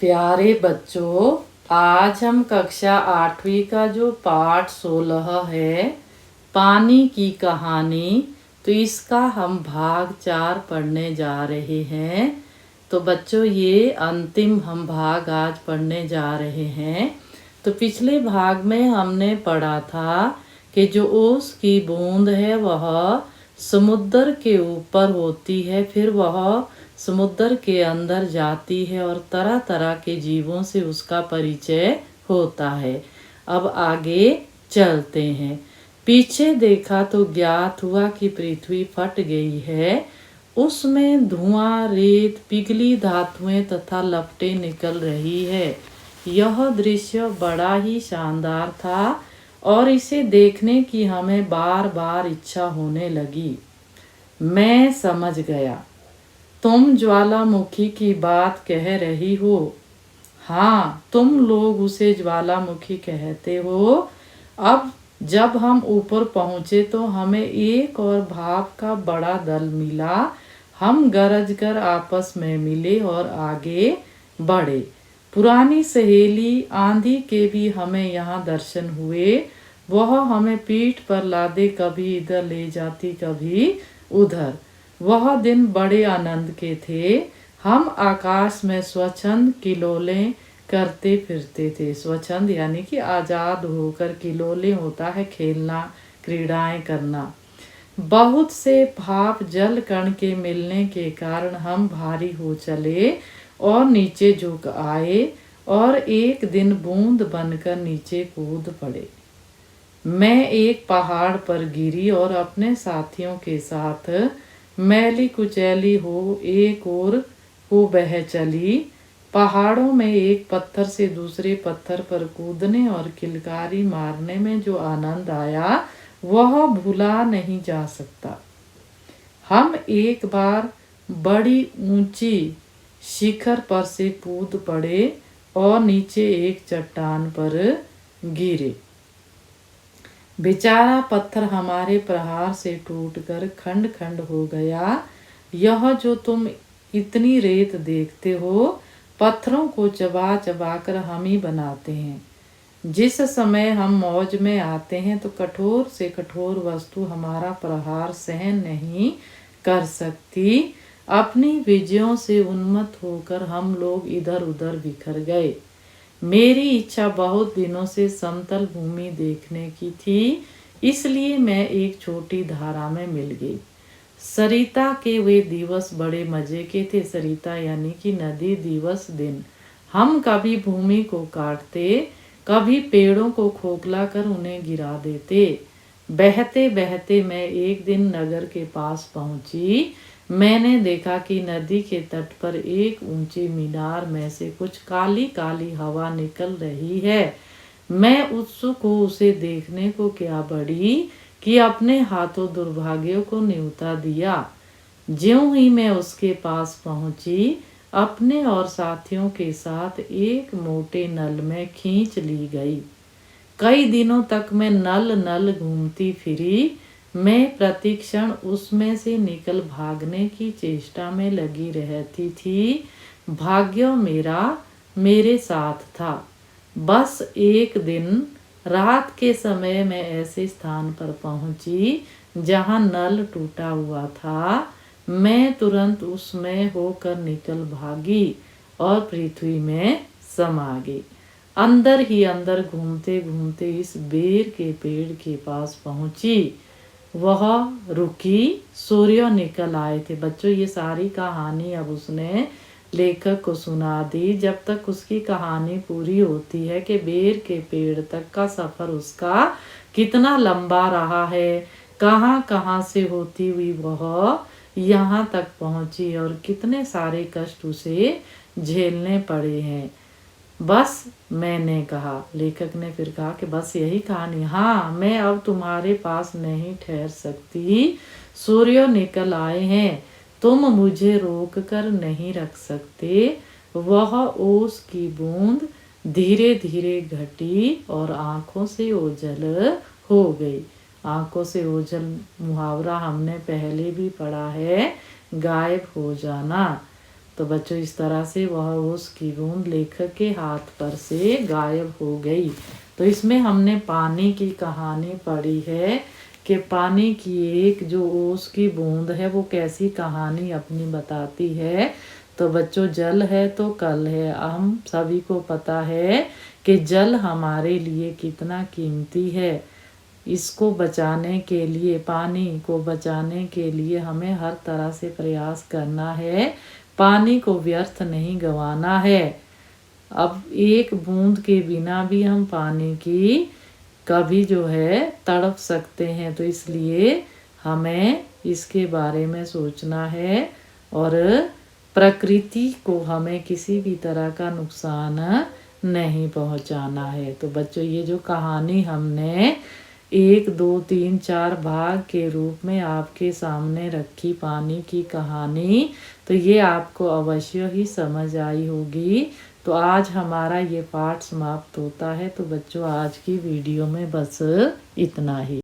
प्यारे बच्चों, आज हम कक्षा 8वीं का जो पाठ 16 है, पानी की कहानी, तो इसका हम भाग 4 पढ़ने जा रहे हैं। तो बच्चों, ये अंतिम हम भाग आज पढ़ने जा रहे हैं। तो पिछले भाग में हमने पढ़ा था कि जो ओस की बूंद है वह समुद्र के ऊपर होती है, फिर वह समुद्र के अंदर जाती है और तरह तरह के जीवों से उसका परिचय होता है। अब आगे चलते हैं। पीछे देखा तो ज्ञात हुआ कि पृथ्वी फट गई है। उसमें धुआं, रेत, पिघली धातुएं तथा लपटें निकल रही है। यह दृश्य बड़ा ही शानदार था और इसे देखने की हमें बार बार इच्छा होने लगी। मैं समझ गया, तुम ज्वालामुखी की बात कह रही हो। हाँ, तुम लोग उसे ज्वालामुखी कहते हो। अब जब हम ऊपर पहुँचे तो हमें एक और भाप का बड़ा दल मिला। हम गरज कर आपस में मिले और आगे बढ़े। पुरानी सहेली आंधी के भी हमें यहाँ दर्शन हुए। वह हमें पीठ पर लादे कभी इधर ले जाती कभी उधर। वह दिन बड़े आनंद के थे। हम आकाश में स्वच्छंद किलोले करते फिरते थे। स्वच्छंद यानी कि आज़ाद होकर, किलोले होता है खेलना, क्रीड़ाएं करना। बहुत से भाप जल कण के मिलने के कारण हम भारी हो चले और नीचे झुक आए और एक दिन बूंद बनकर नीचे कूद पड़े। मैं एक पहाड़ पर गिरी और अपने साथियों के साथ मैली कुचैली हो एक ओर को बह चली। पहाड़ों में एक पत्थर से दूसरे पत्थर पर कूदने और किलकारी मारने में जो आनंद आया वह भुला नहीं जा सकता। हम एक बार बड़ी ऊंची शिखर पर से कूद पड़े और नीचे एक चट्टान पर गिरे। बेचारा पत्थर हमारे प्रहार से टूटकर खंड खंड हो गया। यह जो तुम इतनी रेत देखते हो, पत्थरों को चबा चबा कर हम ही बनाते हैं। जिस समय हम मौज में आते हैं तो कठोर से कठोर वस्तु हमारा प्रहार सहन नहीं कर सकती। अपनी विजयों से उन्मत्त होकर हम लोग इधर उधर बिखर गए। मेरी इच्छा बहुत दिनों से समतल भूमि देखने की थी, इसलिए मैं एक छोटी धारा में मिल गई। सरिता के वे दिवस बड़े मजे के थे। सरिता यानी कि नदी दिवस दिन। हम कभी भूमि को काटते, कभी पेड़ों को खोखला कर उन्हें गिरा देते। बहते बहते मैं एक दिन नगर के पास पहुंची। मैंने देखा कि नदी के तट पर एक ऊंची मीनार में से कुछ काली काली हवा निकल रही है। मैं उत्सुक हो उसे देखने को क्या बढ़ी कि अपने हाथों दुर्भाग्य को न्योता दिया। ज्यों ही मैं उसके पास पहुंची, अपने और साथियों के साथ एक मोटे नल में खींच ली गई। कई दिनों तक मैं नल नल घूमती फिरी। मैं प्रतिक्षण उसमें से निकल भागने की चेष्टा में लगी रहती थी। भाग्य मेरा मेरे साथ था। बस एक दिन रात के समय मैं ऐसे स्थान पर पहुंची जहां नल टूटा हुआ था। मैं तुरंत उसमें होकर निकल भागी और पृथ्वी में समा गई। अंदर ही अंदर घूमते घूमते इस बेर के पेड़ के पास पहुंची। वह रुकी, सूर्य निकल आए थे। बच्चों, ये सारी कहानी अब उसने लेखक को सुना दी। जब तक उसकी कहानी पूरी होती है कि बेर के पेड़ तक का सफ़र उसका कितना लंबा रहा है, कहाँ कहाँ से होती हुई वह यहाँ तक पहुँची और कितने सारे कष्ट उसे झेलने पड़े हैं। बस मैंने कहा, लेखक ने फिर कहा कि बस यही कहानी। हाँ, मैं अब तुम्हारे पास नहीं ठहर सकती। सूर्य निकल आए हैं, तुम मुझे रोक कर नहीं रख सकते। वह ओस की बूंद धीरे धीरे घटी और आंखों से ओझल हो गई। आंखों से ओझल मुहावरा हमने पहले भी पढ़ा है, गायब हो जाना। तो बच्चों इस तरह से वह ओस की बूंद लेखक के हाथ पर से गायब हो गई। तो इसमें हमने पानी की कहानी पढ़ी है कि पानी की एक जो ओस की बूंद है वो कैसी कहानी अपनी बताती है। तो बच्चों जल है तो कल है, हम सभी को पता है कि जल हमारे लिए कितना कीमती है। इसको बचाने के लिए, पानी को बचाने के लिए हमें हर तरह से प्रयास करना है, पानी को व्यर्थ नहीं गंवाना है। अब एक बूंद के बिना भी हम पानी की कभी जो है तड़प सकते हैं, तो इसलिए हमें इसके बारे में सोचना है और प्रकृति को हमें किसी भी तरह का नुकसान नहीं पहुंचाना है। तो बच्चों ये जो कहानी हमने 1, 2, 3, 4 भाग के रूप में आपके सामने रखी पानी की कहानी, तो ये आपको अवश्य ही समझ आई होगी। तो आज हमारा ये पाठ समाप्त होता है। तो बच्चों आज की वीडियो में बस इतना ही।